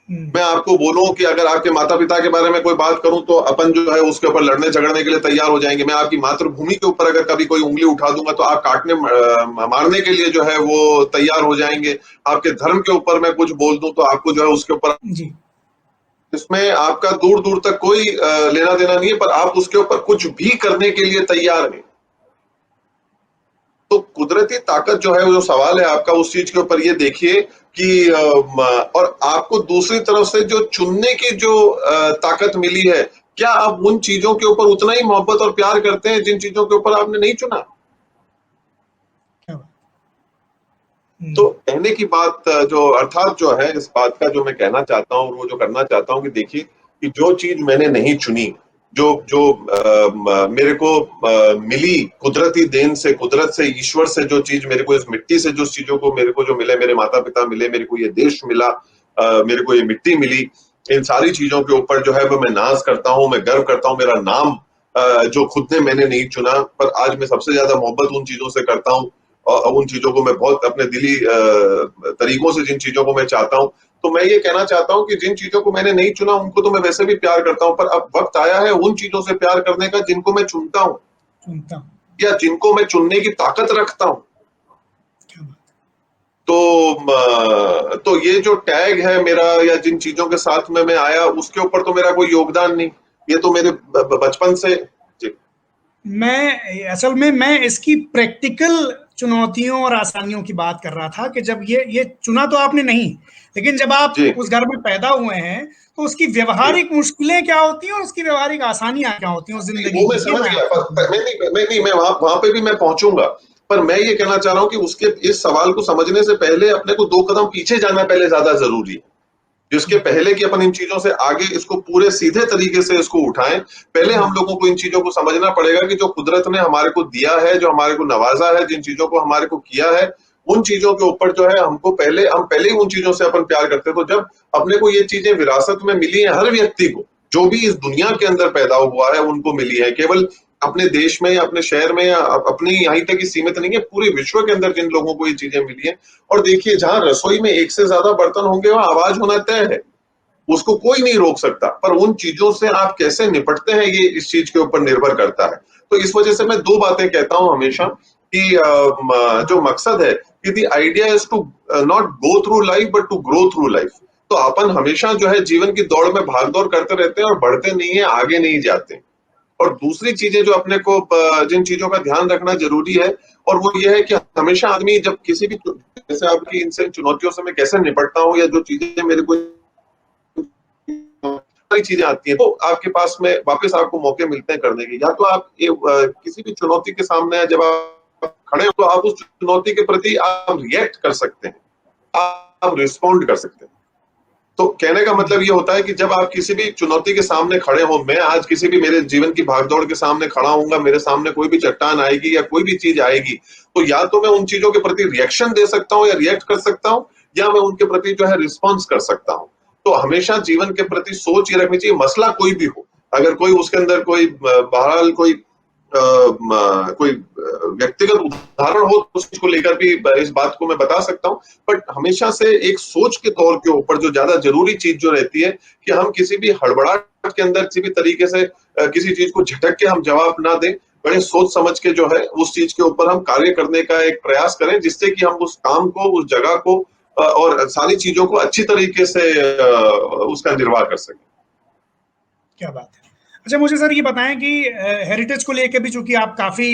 हम्म। मैं आपको बोलूं कि अगर आपके माता पिता के बारे में कोई बात करूं तो अपन जो है उसके ऊपर लड़ने झगड़ने के लिए तैयार हो जाएंगे। मैं आपकी मातृभूमि के ऊपर अगर कभी कोई उंगली उठा दूंगा तो आप काटने मारने के लिए जो है वो तैयार हो जाएंगे। आपके धर्म के ऊपर मैं कुछ बोल दूं तो आपको जो है उसके ऊपर, जी। इसमें आपका दूर दूर तक कोई लेना देना नहीं है, पर आप उसके ऊपर कुछ भी करने के लिए तैयार हैं। तो कुदरती ताकत जो है, वो जो सवाल है आपका उस चीज के ऊपर, ये देखिए कि और आपको दूसरी तरफ से जो चुनने की जो ताकत मिली है, क्या आप उन चीजों के ऊपर उतना ही मोहब्बत और प्यार करते हैं जिन चीजों के ऊपर आपने नहीं चुना? क्या बात। तो कहने की बात जो अर्थात जो है, इस बात का जो मैं कहना चाहता हूँ, वो जो करना चाहता हूँ कि देखिए कि जो चीज मैंने नहीं चुनी, जो जो मेरे को मिली कुदरती देन से, कुदरत से, ईश्वर से, जो चीज मेरे को इस मिट्टी से, जो चीजों को मेरे को जो मिले, मेरे माता पिता मिले, मेरे को ये देश मिला, मेरे को ये मिट्टी मिली, इन सारी चीजों के ऊपर जो है वो मैं नाज करता हूँ, मैं गर्व करता हूँ। मेरा नाम जो खुद ने मैंने नहीं चुना, पर आज मैं सबसे ज्यादा मोहब्बत उन चीजों से करता हूँ, और उन चीजों को मैं बहुत अपने दिली तरीकों से, जिन चीजों को मैं चाहता हूँ। तो मैं ये कहना चाहता हूँ कि जिन चीजों को मैंने नहीं चुना उनको तो मैं वैसे भी प्यार करता हूँ, पर अब वक्त आया है उन चीजों से प्यार करने का जिनको मैं चुनता हूँ सुनता हूँ। या जिनको मैं चुनने की ताकत रखता हूँ। क्या बात। तो ये जो टैग है मेरा, या जिन चीजों के साथ में मैं आया, उसके ऊपर तो मेरा कोई योगदान नहीं। ये तो मेरे बचपन से। जी। असल में मैं इसकी प्रैक्टिकल चुनौतियों और आसानियों की बात कर रहा था कि जब ये चुना तो आपने नहीं, लेकिन जब आप जी उस घर में पैदा हुए हैं तो उसकी जी। व्यवहारिक मुश्किलें क्या होती हैं और उसकी व्यवहारिक आसानियां क्या होती हैं उस नहीं, जिंदगी वो मैं की, ये समझ मैं गया, आपसे पर मैं वहां वहां पे भी मैं पहुंचूंगा। पर मैं ये कहना चाह रहा हूं कि उसके इस सवाल को समझने से पहले अपने को 2 कदम पीछे जाना पहले ज्यादा जरूरी है, जिसके पहले कि अपन इन चीजों से आगे इसको पूरे सीधे तरीके से इसको उठाएं। पहले हम लोगों को इन चीजों को समझना पड़ेगा कि जो कुदरत ने हमारे को दिया है, जो हमारे को नवाजा है, जिन चीजों को हमारे को किया है, उन चीजों के ऊपर जो है हमको हम पहले ही उन चीजों से अपन प्यार करते हैं। तो जब अपने को ये चीजें विरासत में मिली है, हर व्यक्ति को जो भी इस दुनिया के अंदर पैदा हुआ है उनको मिली है, केवल अपने देश में या अपने शहर में या अपनी यहीं तक ही सीमित नहीं है, पूरे विश्व के अंदर जिन लोगों को ये चीजें मिली है। और देखिए, जहां रसोई में एक से ज्यादा बर्तन होंगे वहां आवाज होना तय है, उसको कोई नहीं रोक सकता। पर उन चीजों से आप कैसे निपटते हैं ये इस चीज के ऊपर निर्भर करता है। तो इस वजह से मैं 2 बातें कहता हूं हमेशा कि जो मकसद है कि the idea is to not go through life but to grow through life. तो अपन हमेशा जो है जीवन की दौड़ में भाग दौड़ करते रहते हैं और बढ़ते नहीं है, आगे नहीं जाते। और दूसरी चीजें जो अपने को जिन चीजों का ध्यान रखना जरूरी है, और वो ये है कि हमेशा आदमी जब किसी भी, जैसे आपकी इनसे चुनौतियों से मैं कैसे निपटता हूँ या जो चीजें मेरे को सारी चीजें आती हैं, तो आपके पास में वापस आपको मौके मिलते हैं करने के। या तो आप किसी भी चुनौती के सामने जब आप खड़े हो तो आप उस चुनौती के प्रति आप रिएक्ट कर सकते हैं, आप रिस्पॉन्ड कर सकते हैं। तो कहने का मतलब ये होता है कि जब आप किसी भी चुनौती के सामने खड़े हो, मैं आज किसी भी मेरे जीवन की भागदौड़ के सामने खड़ा हूंगा, मेरे सामने कोई भी चट्टान आएगी या कोई भी चीज आएगी, तो या तो मैं उन चीजों के प्रति रिएक्शन दे सकता हूँ या रिएक्ट कर सकता हूँ, या मैं उनके प्रति जो है रिस्पॉन्स कर सकता हूँ। तो हमेशा जीवन के प्रति सोच ये रखनी चाहिए, मसला कोई भी हो, अगर कोई उसके अंदर कोई बहरहाल कोई कोई व्यक्तिगत उदाहरण हो तो उसको लेकर भी इस बात को मैं बता सकता हूँ। बट हमेशा से एक सोच के तौर के ऊपर जो ज्यादा जरूरी चीज जो रहती है कि हम किसी भी हड़बड़ाहट के अंदर किसी भी तरीके से किसी चीज को झटक के हम जवाब ना दें, बड़े सोच समझ के जो है उस चीज के ऊपर हम कार्य करने का एक प्रयास करें, जिससे कि हम उस काम को, उस जगह को और सारी चीजों को अच्छी तरीके से उसका निर्वाह कर सकें। क्या बात है। अच्छा, मुझे सर ये बताएं कि हेरिटेज को लेकर भी, चूंकि आप काफी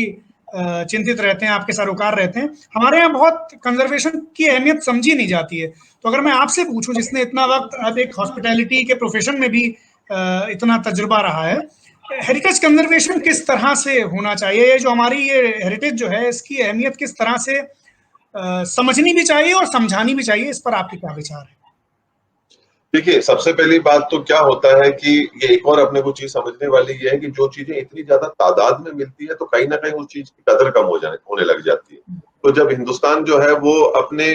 चिंतित रहते हैं, आपके सरोकार रहते हैं, हमारे यहाँ बहुत कंजर्वेशन की अहमियत समझी नहीं जाती है। तो अगर मैं आपसे पूछूं, जिसने इतना वक्त अब एक हॉस्पिटैलिटी के प्रोफेशन में भी इतना तजुर्बा रहा है, हेरिटेज कंजर्वेशन किस तरह से होना चाहिए? ये जो हमारी ये हेरिटेज जो है, इसकी अहमियत किस तरह से समझनी भी चाहिए और समझानी भी चाहिए, इस पर आपके क्या विचार है? देखिए, सबसे पहली बात तो क्या होता है कि ये एक और अपने को चीज समझने वाली ये है कि जो चीजें इतनी ज्यादा तादाद में मिलती है तो कहीं ना कहीं उस चीज की कदर कम होने लग जाती है। तो जब हिंदुस्तान जो है वो अपने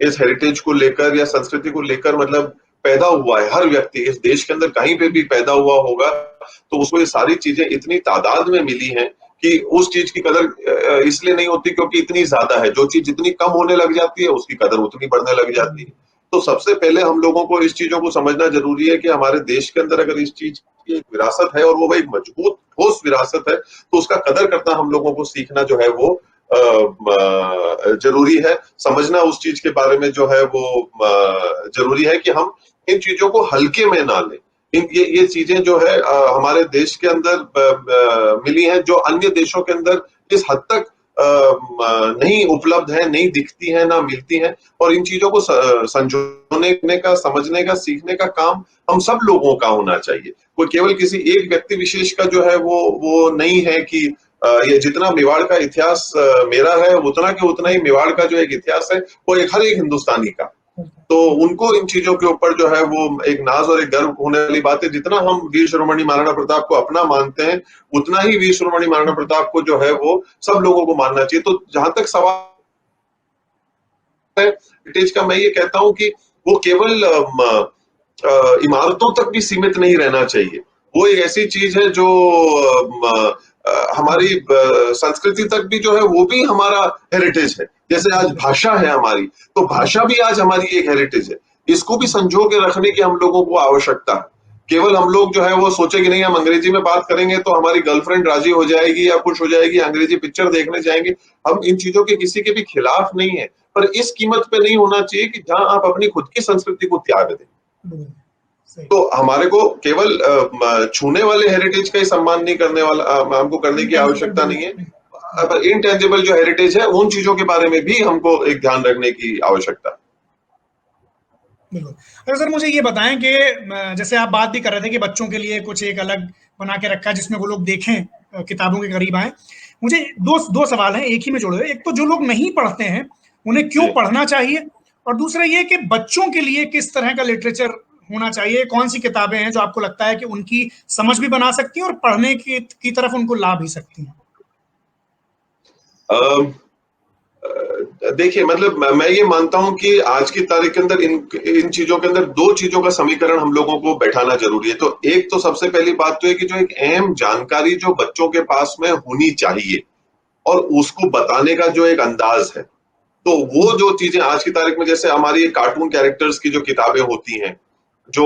इस हेरिटेज को लेकर या संस्कृति को लेकर मतलब पैदा हुआ है, हर व्यक्ति इस देश के अंदर कहीं पे भी पैदा हुआ होगा तो उसको ये सारी चीजें इतनी तादाद में मिली हैं कि उस चीज की कदर इसलिए नहीं होती क्योंकि इतनी ज्यादा है। जो चीज जितनी कम होने लग जाती है उसकी कदर उतनी बढ़ने लग जाती है। तो सबसे पहले हम लोगों को इस चीजों को समझना जरूरी है कि हमारे देश के अंदर अगर इस चीज की एक विरासत है और वो एक मजबूत ठोस विरासत है, तो उसका कदर करना हम लोगों को सीखना जो है वो जरूरी है। समझना उस चीज के बारे में जो है वो जरूरी है कि हम इन चीजों को हल्के में ना लें। ये चीजें जो है हमारे देश के अंदर मिली हैं, जो अन्य देशों के अंदर इस हद तक नहीं उपलब्ध है, नहीं दिखती है, ना मिलती है। और इन चीजों को संजोने का, समझने का, सीखने का काम हम सब लोगों का होना चाहिए। कोई केवल किसी एक व्यक्ति विशेष का जो है वो नहीं है कि ये जितना मेवाड़ का इतिहास मेरा है उतना के उतना ही मेवाड़ का जो एक इतिहास है वो हर एक हिंदुस्तानी का। तो उनको इन चीजों के ऊपर जो है वो एक नाज और एक गर्व होने वाली बात है। जितना हम वीर शिरोमणि महाराणा प्रताप को अपना मानते हैं, उतना ही वीर शिरोमणि महाराणा प्रताप को जो है वो सब लोगों को मानना चाहिए। तो जहां तक सवाल है हेरिटेज का, मैं ये कहता हूं कि वो केवल इमारतों तक भी सीमित नहीं रहना चाहिए। वो एक ऐसी चीज है जो हमारी संस्कृति तक भी जो है वो भी हमारा हेरिटेज है। जैसे आज भाषा है हमारी, तो भाषा भी आज हमारी एक हेरिटेज है। इसको भी संजो के रखने की हम लोगों को आवश्यकता है। केवल हम लोग जो है वो सोचे कि नहीं हम अंग्रेजी में बात करेंगे तो हमारी गर्लफ्रेंड राजी हो जाएगी या खुश हो जाएगी, अंग्रेजी पिक्चर देखने जाएंगे। हम इन चीजों के किसी के भी खिलाफ नहीं है, पर इस कीमत पे नहीं होना चाहिए कि जहां आप अपनी खुद की संस्कृति को त्याग दें। सही। तो हमारे को केवल छूने वाले हेरिटेज का ही सम्मान नहीं करने वाला हमको करने की इंटेंजिबल आवश्यकता नहीं है। डेवलपमेंट। इनटेंजिबल जो हेरिटेज है उन चीजों के बारे में भी हमको एक ध्यान रखने की आवश्यकता है। बिल्कुल। अच्छा सर, मुझे ये बताएं कि जैसे आप बात भी कर रहे थे कि बच्चों के लिए कुछ एक अलग बना के रखा है जिसमें वो लोग देखें, किताबों के करीब आए। मुझे दो दो सवाल हैं एक ही में जोड़े हुए। एक तो जो लोग नहीं पढ़ते हैं उन्हें क्यों जी। पढ़ना चाहिए, और दूसरा ये कि बच्चों के लिए किस तरह का लिटरेचर होना चाहिए, कौन सी किताबें हैं जो आपको लगता है कि उनकी समझ भी बना सकती हैं और पढ़ने की तरफ उनको ला भी सकती हैं। अम, देखिए मतलब मैं ये मानता हूं कि आज की तारीख के अंदर इन इन चीजों के अंदर दो चीजों का समीकरण हम लोगों को बैठाना जरूरी है। तो एक तो सबसे पहली बात तो है कि जो एक अहम जानकारी जो बच्चों के पास में होनी चाहिए और उसको बताने का जो एक अंदाज है, तो वो जो चीजें आज की तारीख में जैसे हमारी कार्टून कैरेक्टर्स की जो किताबें होती हैं, जो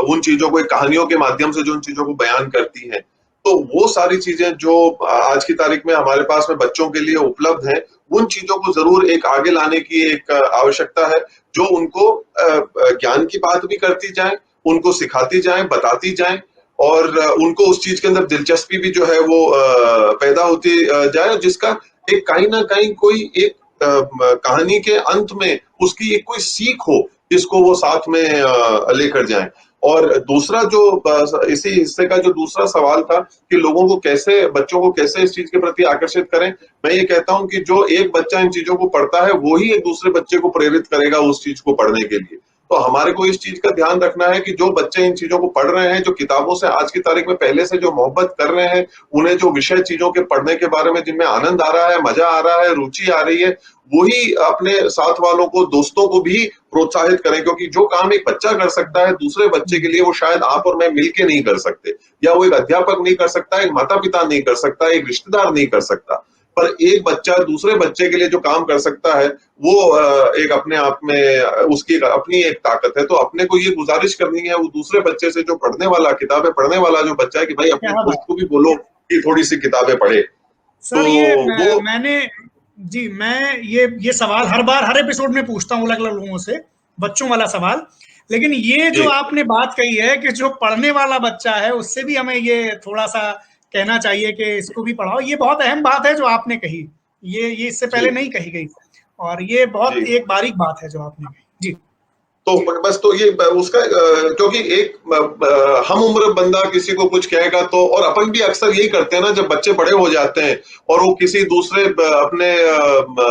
उन चीजों को एक कहानियों के माध्यम से जो उन चीजों को बयान करती हैं, तो वो सारी चीजें जो आज की तारीख में हमारे पास में बच्चों के लिए उपलब्ध हैं, उन चीजों को जरूर एक आगे लाने की एक आवश्यकता है, जो उनको ज्ञान की बात भी करती जाए, उनको सिखाती जाए, बताती जाए और उनको उस चीज के अंदर दिलचस्पी भी जो है वो पैदा होती जाए, जिसका एक कहीं ना कहीं कोई एक कहानी के अंत में उसकी एक कोई सीख हो जिसको वो साथ में लेकर जाएं। और दूसरा जो इसी हिस्से का जो दूसरा सवाल था कि लोगों को कैसे बच्चों को कैसे इस चीज के प्रति आकर्षित करें, मैं ये कहता हूं कि जो एक बच्चा इन चीजों को पढ़ता है वो ही एक दूसरे बच्चे को प्रेरित करेगा उस चीज को पढ़ने के लिए। तो हमारे को इस चीज का ध्यान रखना है कि जो बच्चे इन चीजों को पढ़ रहे हैं, जो किताबों से आज की तारीख में पहले से जो मोहब्बत कर रहे हैं, उन्हें जो विषय चीजों के पढ़ने के बारे में जिनमें आनंद आ रहा है, मजा आ रहा है, रुचि आ रही है, वही अपने साथ वालों को, दोस्तों को भी प्रोत्साहित करें, क्योंकि जो काम एक बच्चा कर सकता है दूसरे बच्चे के लिए वो शायद आप और मैं मिलके नहीं कर सकते, या वो एक अध्यापक नहीं कर सकता, एक माता पिता नहीं कर सकता, एक रिश्तेदार नहीं कर सकता। पर एक बच्चा दूसरे बच्चे के लिए जो काम कर सकता है वो एक अपने आप में उसकी अपनी एक ताकत है। तो अपने को ये गुजारिश करनी है वो दूसरे बच्चे से, जो पढ़ने वाला किताबें पढ़ने वाला जो बच्चा है, कि भाई अपने क्या दोस्त बात। को भी बोलो कि थोड़ी सी किताबें पढ़े। तो सर ये वो मैंने जी, मैं ये सवाल हर बार हर एपिसोड में पूछता हूँ अलग अलग लोगों से, बच्चों वाला सवाल। लेकिन ये जो जी आपने बात कही है कि जो पढ़ने वाला बच्चा है उससे भी हमें ये थोड़ा सा कहना चाहिए कि इसको भी पढ़ाओ, ये बहुत अहम बात है जो आपने कही। ये इससे जी पहले नहीं कही गई, और ये बहुत जी। एक बारीक बात है जो आपने कही जी। तो बस तो ये उसका क्योंकि एक हम उम्र बंदा किसी को कुछ कहेगा तो, और अपन भी अक्सर यही करते हैं ना, जब बच्चे बड़े हो जाते हैं और वो किसी दूसरे अपने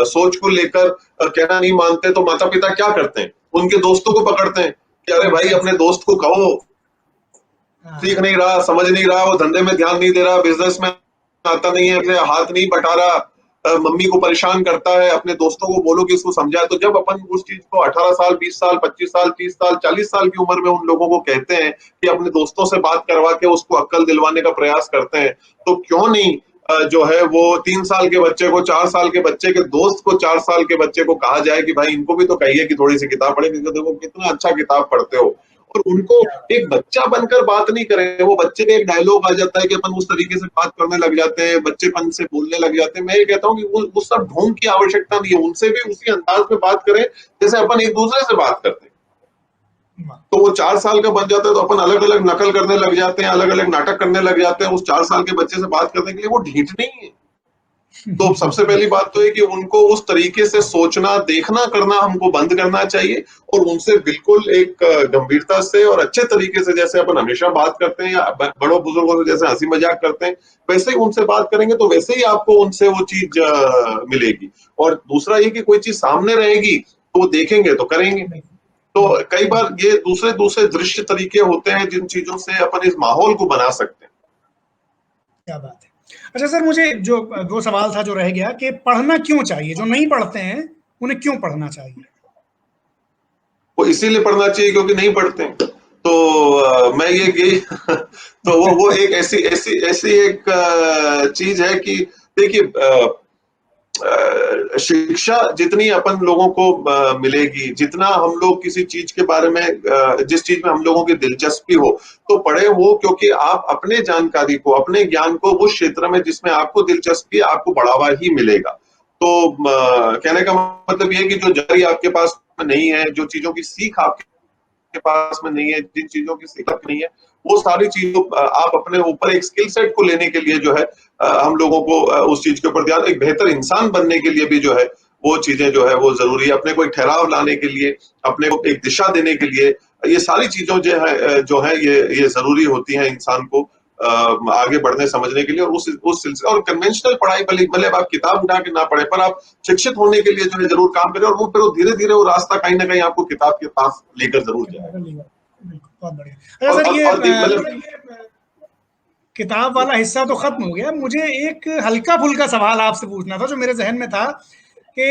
सोच को लेकर कहना नहीं मानते, तो माता पिता क्या करते हैं, उनके दोस्तों को पकड़ते हैं कि अरे भाई अपने दोस्त को कहो, सीख हाँ, नहीं रहा, समझ नहीं रहा, वो धंधे में ध्यान नहीं दे रहा, बिजनेस में आता नहीं है, अपने हाथ नहीं बटा रहा, मम्मी को परेशान करता है, अपने दोस्तों को बोलो कि इसको समझाए। तो जब अपन उस चीज को 18 साल, 20 साल, 25 साल, 30 साल, 40 साल की उम्र में उन लोगों को कहते हैं कि अपने दोस्तों से बात करवा के उसको अक्ल दिलवाने का प्रयास करते हैं, तो क्यों नहीं जो है वो 3 साल के बच्चे को, 4 साल के बच्चे के दोस्त को, 4 साल के बच्चे को कहा जाए कि भाई इनको भी तो कहिए कि थोड़ी सी किताब पढ़े, क्योंकि देखो कितना अच्छा किताब पढ़ते हो। और उनको एक बच्चा बनकर बात नहीं करें, वो बच्चे का एक डायलॉग आ जाता है कि अपन उस तरीके से बात करने लग जाते हैं, बच्चेपन से बोलने लग जाते हैं। मैं ये कहता हूँ कि वो सब ढोंग की आवश्यकता नहीं है, उनसे भी उसी अंदाज में बात करें जैसे अपन एक दूसरे से बात करते हैं। वाह। तो वो 4 साल का बन जाता है तो अपन अलग अलग नकल करने लग जाते हैं, अलग अलग नाटक करने लग जाते हैं उस 4 साल के बच्चे से बात करने के लिए। वो ढीठ नहीं है। तो सबसे पहली बात तो है कि उनको उस तरीके से सोचना, देखना, करना हमको बंद करना चाहिए, और उनसे बिल्कुल एक गंभीरता से और अच्छे तरीके से, जैसे अपन हमेशा बात करते हैं या बड़ों बुजुर्गों से जैसे हंसी मजाक करते हैं, वैसे ही उनसे बात करेंगे तो वैसे ही आपको उनसे वो चीज मिलेगी। और दूसरा ये कि कोई चीज सामने रहेगी तो वो देखेंगे तो करेंगे। तो कई बार ये दूसरे दूसरे दृश्य तरीके होते हैं जिन चीजों से अपन इस माहौल को बना सकते हैं। क्या बात है। अच्छा सर, मुझे जो दो सवाल था जो रह गया कि पढ़ना क्यों चाहिए, जो नहीं पढ़ते हैं उन्हें क्यों पढ़ना चाहिए। वो इसीलिए पढ़ना चाहिए क्योंकि नहीं पढ़ते हैं। तो मैं ये तो वो एक ऐसी ऐसी ऐसी एक चीज है कि देखिए शिक्षा जितनी अपन लोगों को मिलेगी, जितना हम लोग किसी चीज के बारे में जिस चीज में हम लोगों की दिलचस्पी हो तो पढ़े वो, क्योंकि आप अपने जानकारी को, अपने ज्ञान को उस क्षेत्र में जिसमें आपको दिलचस्पी है आपको बढ़ावा ही मिलेगा। तो कहने का मतलब ये है कि जो जानकारी आपके पास नहीं है, जो चीजों की सीख आपके आपके पास में नहीं है, जिन चीजों की सीखत नहीं है, वो सारी चीजों आप अपने ऊपर एक स्किल सेट को लेने के लिए जो है हम लोगों को उस चीज के ऊपर ध्यान, एक बेहतर इंसान बनने के लिए भी जो है वो चीजें जो है वो जरूरी है, अपने को एक ठहराव लाने के लिए, अपने को एक दिशा देने के लिए, ये सारी चीजों जो है ये जरूरी होती हैं इंसान को आगे बढ़ने समझने के लिए। और उस सिलसिले, और कन्वेंशनल पढ़ाई भले भले आप किताब उठा के ना पढ़े, पर आप शिक्षित होने के लिए जो है जरूर काम करें, और वो फिर धीरे धीरे वो रास्ता कहीं ना कहीं आपको किताब के पास लेकर जरूर जाएगा। बहुत बढ़िया। अच्छा सर, ये किताब वाला हिस्सा तो खत्म हो गया, मुझे एक हल्का फुल्का सवाल आपसे पूछना था जो मेरे जहन में था कि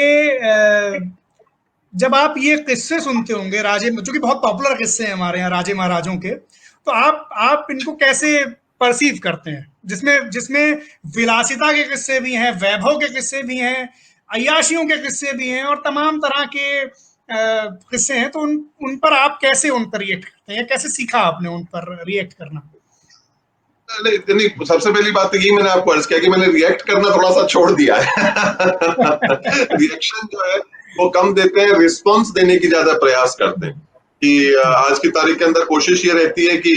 जब आप ये किस्से सुनते होंगे राजे, जो कि बहुत पॉपुलर किस्से हैं हमारे यहाँ राजे महाराजों के, तो आप इनको कैसे परसीव करते हैं, जिसमें जिसमें विलासिता के किस्से भी हैं, वैभव के किस्से भी हैं, अय्याशियों के किस्से भी हैं, और तमाम तरह के किस्से हैं, तो उन पर आप कैसे उन पर रिएक्ट करते हैं, कैसे सीखा आपने उन पर रिएक्ट करना? नहीं, सबसे पहली बात तो ये मैंने आपको अर्ज किया कि मैंने रिएक्ट करना थोड़ा सा छोड़ दिया है। रिएक्शन जो है वो कम देते हैं, रिस्पॉन्स देने की ज्यादा प्रयास करते हैं कि आज की तारीख के अंदर कोशिश ये रहती है कि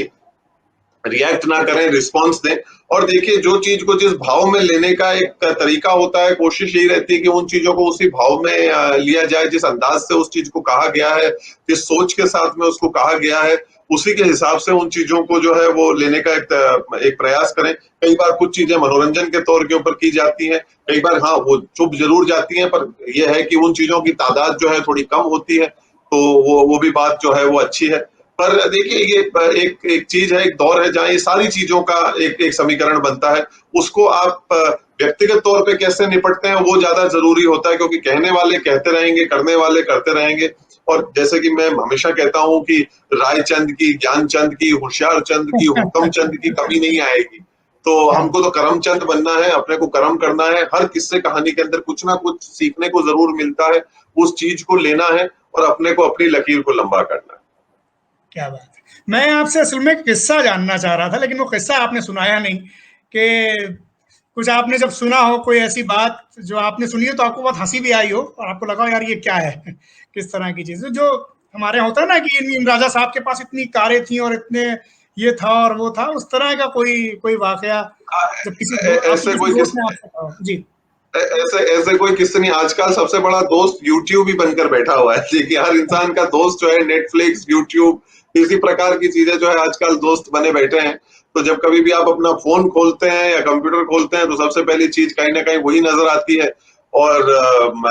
रिएक्ट ना करें, रिस्पॉन्स दें। और देखिए, जो चीज को जिस भाव में लेने का एक तरीका होता है, कोशिश यही रहती है कि उन चीजों को उसी भाव में लिया जाए, जिस अंदाज से उस चीज को कहा गया है, जिस सोच के साथ में उसको कहा गया है, उसी के हिसाब से उन चीजों को जो है वो लेने का एक प्रयास करें। कई बार कुछ चीजें मनोरंजन के तौर के ऊपर की जाती हैं, कई बार हाँ वो चुप जरूर जाती हैं, पर यह है कि उन चीजों की तादाद जो है थोड़ी कम होती है, तो वो भी बात जो है वो अच्छी है। पर देखिए, ये एक चीज है, एक दौर है जहाँ ये सारी चीजों का एक समीकरण बनता है। उसको आप व्यक्तिगत तौर पे कैसे निपटते हैं वो ज्यादा जरूरी होता है, क्योंकि कहने वाले कहते रहेंगे, करने वाले करते रहेंगे। और जैसे कि मैं हमेशा कहता हूं कि रायचंद की, ज्ञानचंद की, होशियार चंद की, हुक्म चंद की कमी नहीं आएगी। तो हमको तो करमचंद बनना है, अपने को कर्म करना है। हर किस्से कहानी के अंदर कुछ ना कुछ सीखने को जरूर मिलता है, उस चीज को लेना है और अपने को, अपनी लकीर को लंबा करना है। क्या बात है। मैं आपसे असल में किस्सा जानना चाह रहा था, लेकिन वो किस्सा आपने सुनाया नहीं, कि कुछ आपने जब सुना हो कोई ऐसी बात जो आपने सुनी हो तो आपको बहुत हंसी भी आई हो और आपको लगा हो यार ये क्या है, किस तरह की चीज जो हमारे यहाँ होता है ना कि इन राजा साहब के पास इतनी कारें थी और इतने ये था और वो था, उस तरह का कोई वाकया जब ऐसे कोई दोस्त ने आपसे कहा? जी। ऐसे कोई किस्से नहीं। आजकल सबसे बड़ा दोस्त यूट्यूब ही बनकर बैठा हुआ है। देखिए, हर इंसान का दोस्त जो है नेटफ्लिक्स, यूट्यूब, इसी प्रकार की चीजें जो है आजकल दोस्त बने बैठे हैं। तो जब कभी भी आप अपना फोन खोलते हैं या कंप्यूटर खोलते हैं तो सबसे पहली चीज कहीं ना कहीं वही नजर आती है। और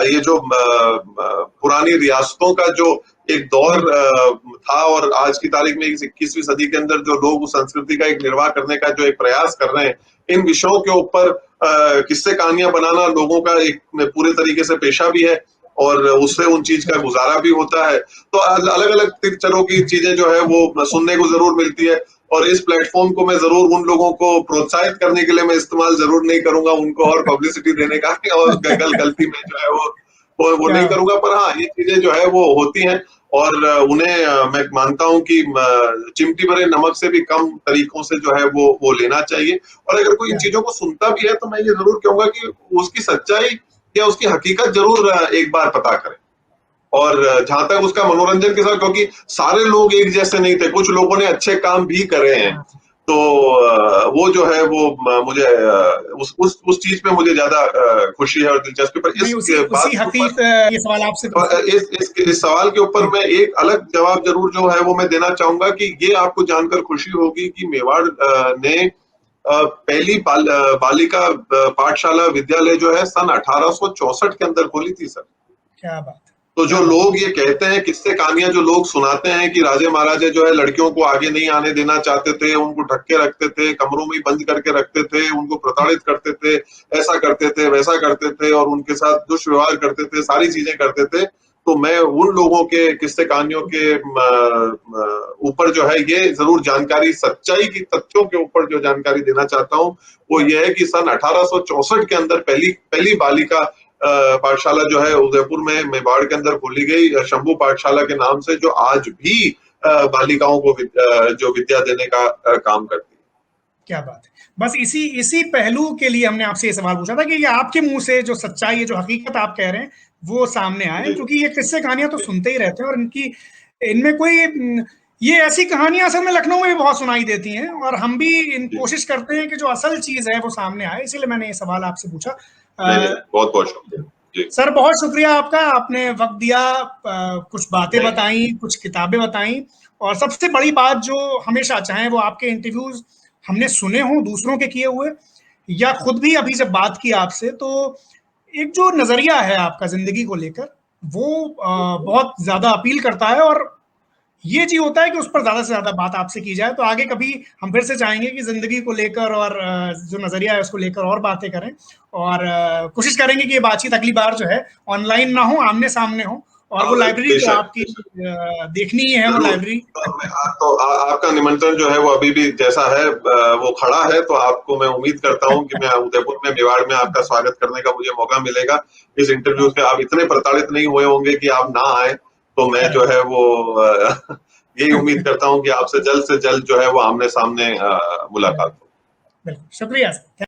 ये जो पुरानी रियासतों का जो एक दौर था, और आज की तारीख में 21वीं सदी के अंदर जो लोग उस संस्कृति का एक निर्वाह करने का जो एक प्रयास कर रहे हैं, इन विषयों के ऊपर किस्से कहानियां बनाना लोगों का एक पूरे तरीके से पेशा भी है, और उससे उन चीज का गुजारा भी होता है। तो अलग अलग तरह की चीजें जो है वो सुनने को जरूर मिलती है, और इस प्लेटफॉर्म को मैं जरूर उन लोगों को प्रोत्साहित करने के लिए मैं इस्तेमाल जरूर नहीं करूंगा, उनको और पब्लिसिटी देने का और गलती में जो है वो नहीं करूंगा। पर हाँ, ये चीजें जो है वो होती हैं, और उन्हें मैं मानता हूं कि चिमटी भरे नमक से भी कम तरीकों से जो है वो लेना चाहिए। और अगर कोई इन चीजों को सुनता भी है तो मैं ये जरूर कहूंगा कि उसकी सच्चाई या उसकी हकीकत जरूर एक बार पता करें। और जहां तक उसका मनोरंजन के साथ, क्योंकि सारे लोग एक जैसे नहीं थे, कुछ लोगों ने अच्छे काम भी करे हैं, तो वो जो है वो मुझे उस चीज में मुझे ज्यादा खुशी है और दिलचस्पी। पर ये सवाल आपसे इस सवाल के ऊपर मैं एक अलग जवाब जरूर जो है वो मैं देना चाहूंगा कि ये आपको जानकर खुशी होगी कि मेवाड़ ने पहली बालिका पाठशाला विद्यालय जो है सन 1864 के अंदर खोली थी सर। क्या बात। तो जो लोग ये कहते हैं, किस्से कहानियां जो लोग सुनाते हैं कि राजे महाराजे जो है लड़कियों को आगे नहीं आने देना चाहते थे, उनको ढक के रखते थे, कमरों में ही बंद करके रखते थे, उनको प्रताड़ित करते थे, ऐसा करते थे, वैसा करते थे, और उनके साथ दुष्व्यवहार करते थे, सारी चीजें करते थे, तो मैं उन लोगों के किस्से कहानियों के ऊपर जो है ये जरूर जानकारी, सच्चाई की तथ्यों के ऊपर जो जानकारी देना चाहता हूँ वो ये है कि सन 1864 के अंदर पहली बालिका पाठशाला जो है उदयपुर में मेवाड़ के अंदर खोली गई, शंभू पाठशाला के नाम से, जो आज भी बालिकाओं को जो विद्या देने का काम करती है। क्या बात है। बस इसी पहलू के लिए हमने आपसे ये सवाल पूछा था कि ये आपके मुंह से जो सच्चाई है, जो हकीकत आप कह रहे हैं वो सामने आए, क्योंकि ये किस्से कहानियां तो सुनते ही रहते हैं और इनमें कोई ये ऐसी कहानियां असल में लखनऊ में भी बहुत सुनाई देती हैं, और हम भी इन कोशिश करते हैं कि जो असल चीज है वो सामने आए, इसीलिए मैंने ये सवाल आपसे पूछा। नहीं नहीं, बहुत बहुत शुक्रिया जी। सर बहुत शुक्रिया आपका, आपने वक्त दिया, कुछ बातें नहीं बताई, कुछ किताबें बताई, और सबसे बड़ी बात जो हमेशा, चाहे वो आपके इंटरव्यूज हमने सुने हों दूसरों के किए हुए, या खुद भी अभी जब बात की आपसे, तो एक जो नजरिया है आपका जिंदगी को लेकर, वो बहुत ज्यादा अपील करता है, और ये जी होता है कि उस पर ज्यादा से ज्यादा बात आपसे की जाए। तो आगे कभी हम फिर से चाहेंगे कि जिंदगी को लेकर और जो नजरिया है उसको लेकर और बातें करें, और कोशिश करेंगे कि ये बातचीत अगली बार जो है ऑनलाइन ना हो, आमने सामने हो। और वो हाँ, लाइब्रेरी तो बेशक आपकी बेशक देखनी ही है, वो जरूर। लाइब्रेरी। तो आपका निमंत्रण जो है वो अभी भी जैसा है वो खड़ा है, तो आपको मैं उम्मीद करता हूँ कि मैं उदयपुर में, मेवाड़ में आपका स्वागत करने का मुझे मौका मिलेगा। इस इंटरव्यू से आप इतने प्रताड़ित नहीं हुए होंगे कि आप ना आए, तो मैं जो है वो यही उम्मीद करता हूँ कि आपसे जल्द से जल्द जो है वो आमने सामने मुलाकात हो। बिल्कुल, शुक्रिया सर।